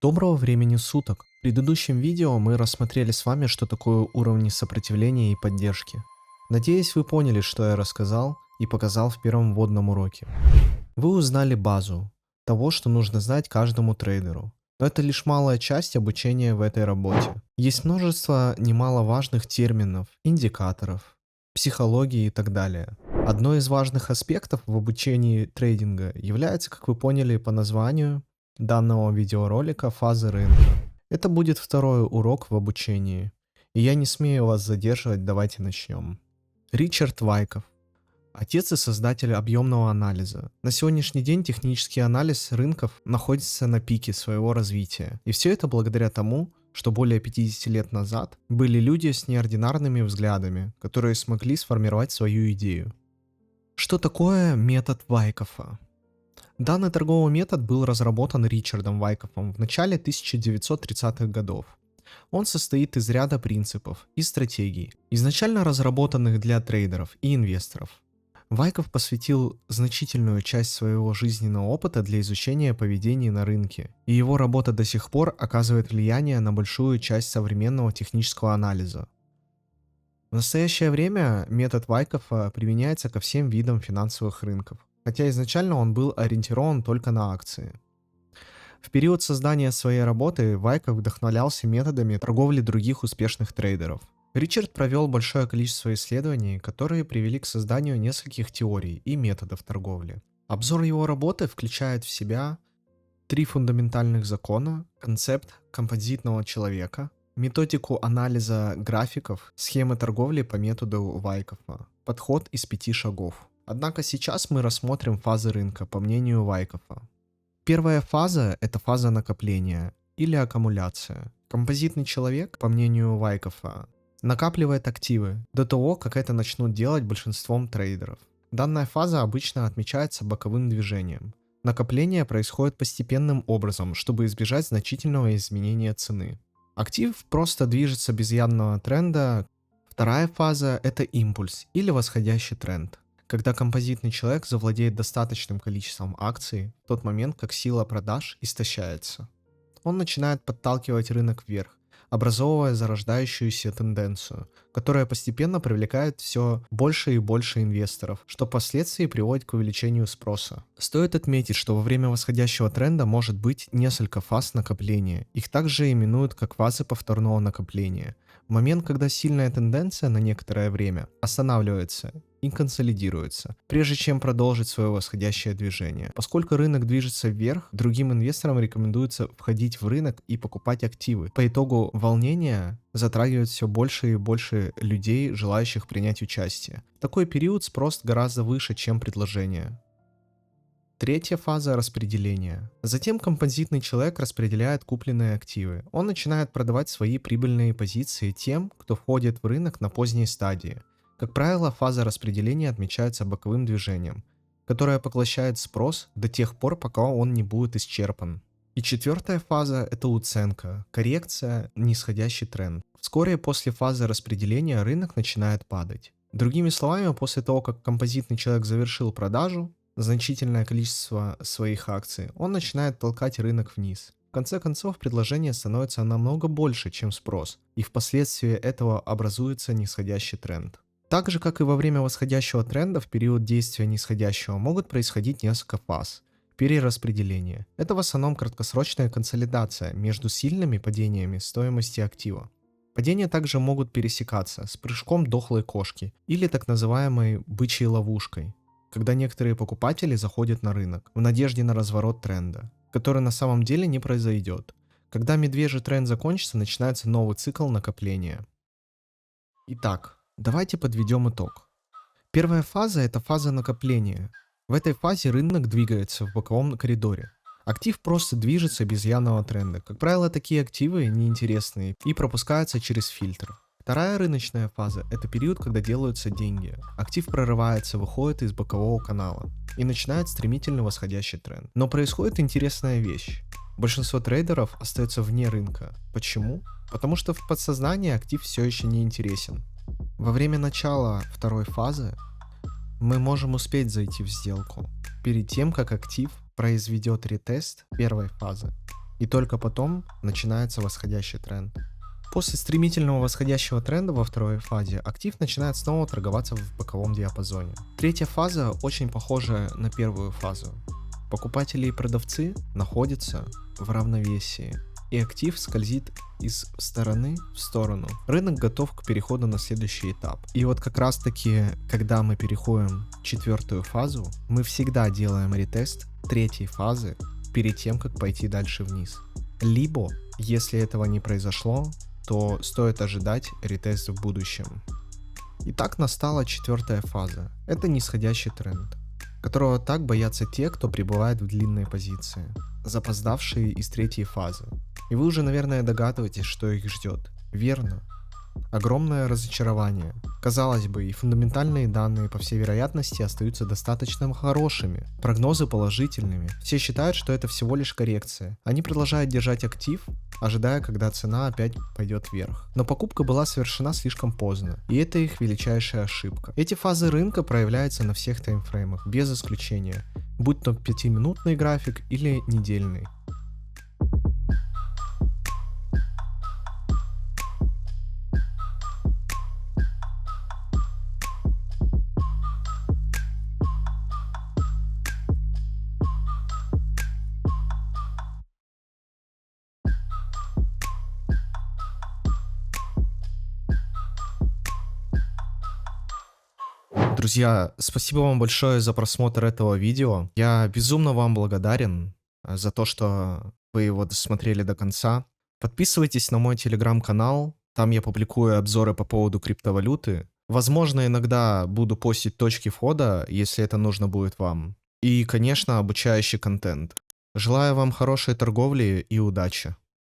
Доброго времени суток! В предыдущем видео мы рассмотрели с вами, что такое уровни сопротивления и поддержки. Надеюсь, вы поняли, что я рассказал и показал в первом вводном уроке. Вы узнали базу того, что нужно знать каждому трейдеру. Но это лишь малая часть обучения в этой работе. Есть множество немаловажных терминов, индикаторов, психологии и так далее. Одной из важных аспектов в обучении трейдинга является, как вы поняли по названию данного видеоролика, фазы рынка. Это будет второй урок в обучении. И я не смею вас задерживать, давайте начнем. Ричард Вайков. Отец и создатель объемного анализа. На сегодняшний день технический анализ рынков находится на пике своего развития. И все это благодаря тому, что более 50 лет назад были люди с неординарными взглядами, которые смогли сформировать свою идею. Что такое метод Вайкофа? Данный торговый метод был разработан Ричардом Вайкофом в начале 1930-х годов. Он состоит из ряда принципов и стратегий, изначально разработанных для трейдеров и инвесторов. Вайков посвятил значительную часть своего жизненного опыта для изучения поведений на рынке, и его работа до сих пор оказывает влияние на большую часть современного технического анализа. В настоящее время метод Вайкофа применяется ко всем видам финансовых рынков, хотя изначально он был ориентирован только на акции. В период создания своей работы Вайков вдохновлялся методами торговли других успешных трейдеров. Ричард провел большое количество исследований, которые привели к созданию нескольких теорий и методов торговли. Обзор его работы включает в себя 3 фундаментальных закона, концепт композитного человека, методику анализа графиков, схемы торговли по методу Вайкофа, подход из 5 шагов. Однако сейчас мы рассмотрим фазы рынка по мнению Вайкофа. Первая фаза – это фаза накопления или аккумуляция. Композитный человек, по мнению Вайкофа, накапливает активы до того, как это начнут делать большинством трейдеров. Данная фаза обычно отмечается боковым движением. Накопление происходит постепенным образом, чтобы избежать значительного изменения цены. Актив просто движется без явного тренда. Вторая фаза – это импульс или восходящий тренд. Когда композитный человек завладеет достаточным количеством акций, в тот момент как сила продаж истощается. Он начинает подталкивать рынок вверх, образовывая зарождающуюся тенденцию, которая постепенно привлекает все больше и больше инвесторов, что впоследствии приводит к увеличению спроса. Стоит отметить, что во время восходящего тренда может быть несколько фаз накопления. Их также именуют как фазы повторного накопления. В момент, когда сильная тенденция на некоторое время останавливается и консолидируется, прежде чем продолжить свое восходящее движение. Поскольку рынок движется вверх, другим инвесторам рекомендуется входить в рынок и покупать активы. По итогу волнения затрагивает все больше и больше людей, желающих принять участие. В такой период спрос гораздо выше, чем предложение. Третья фаза – распределения. Затем композитный человек распределяет купленные активы. Он начинает продавать свои прибыльные позиции тем, кто входит в рынок на поздней стадии. Как правило, фаза распределения отмечается боковым движением, которое поглощает спрос до тех пор, пока он не будет исчерпан. И четвертая фаза – это уценка, коррекция, нисходящий тренд. Вскоре после фазы распределения рынок начинает падать. Другими словами, после того, как композитный человек завершил продажу, значительное количество своих акций, он начинает толкать рынок вниз. В конце концов, предложение становится намного больше, чем спрос, и впоследствии этого образуется нисходящий тренд. Так же, как и во время восходящего тренда, в период действия нисходящего могут происходить несколько фаз. Перераспределение. Это в основном краткосрочная консолидация между сильными падениями стоимости актива. Падения также могут пересекаться с прыжком дохлой кошки или так называемой бычьей ловушкой, когда некоторые покупатели заходят на рынок в надежде на разворот тренда, который на самом деле не произойдет. Когда медвежий тренд закончится, начинается новый цикл накопления. Итак, давайте подведем итог. Первая фаза – это фаза накопления. В этой фазе рынок двигается в боковом коридоре. Актив просто движется без явного тренда. Как правило, такие активы неинтересные и пропускаются через фильтр. Вторая рыночная фаза – это период, когда делаются деньги. Актив прорывается, выходит из бокового канала и начинает стремительно восходящий тренд. Но происходит интересная вещь. Большинство трейдеров остается вне рынка. Почему? Потому что в подсознании актив все еще не интересен. Во время начала второй фазы мы можем успеть зайти в сделку перед тем, как актив произведет ретест первой фазы. И только потом начинается восходящий тренд. После стремительного восходящего тренда во второй фазе актив начинает снова торговаться в боковом диапазоне. Третья фаза очень похожа на первую фазу. Покупатели и продавцы находятся в равновесии, и актив скользит из стороны в сторону. Рынок готов к переходу на следующий этап. И вот как раз таки, когда мы переходим в четвертую фазу, мы всегда делаем ретест третьей фазы перед тем, как пойти дальше вниз. Либо, если этого не произошло, то стоит ожидать ретест в будущем. Итак, настала четвертая фаза. Это нисходящий тренд, которого так боятся те, кто пребывает в длинной позиции, запоздавшие из третьей фазы. И вы уже, наверное, догадываетесь, что их ждет. Верно. Огромное разочарование. Казалось бы, и фундаментальные данные, по всей вероятности, остаются достаточно хорошими, прогнозы положительными. Все считают, что это всего лишь коррекция. Они продолжают держать актив, ожидая, когда цена опять пойдет вверх. Но покупка была совершена слишком поздно, и это их величайшая ошибка. Эти фазы рынка проявляются на всех таймфреймах, без исключения, будь то 5-минутный график или недельный. Друзья, спасибо вам большое за просмотр этого видео. Я безумно вам благодарен за то, что вы его досмотрели до конца. Подписывайтесь на мой телеграм-канал, там я публикую обзоры по поводу криптовалюты. Возможно, иногда буду постить точки входа, если это нужно будет вам. И, конечно, обучающий контент. Желаю вам хорошей торговли и удачи.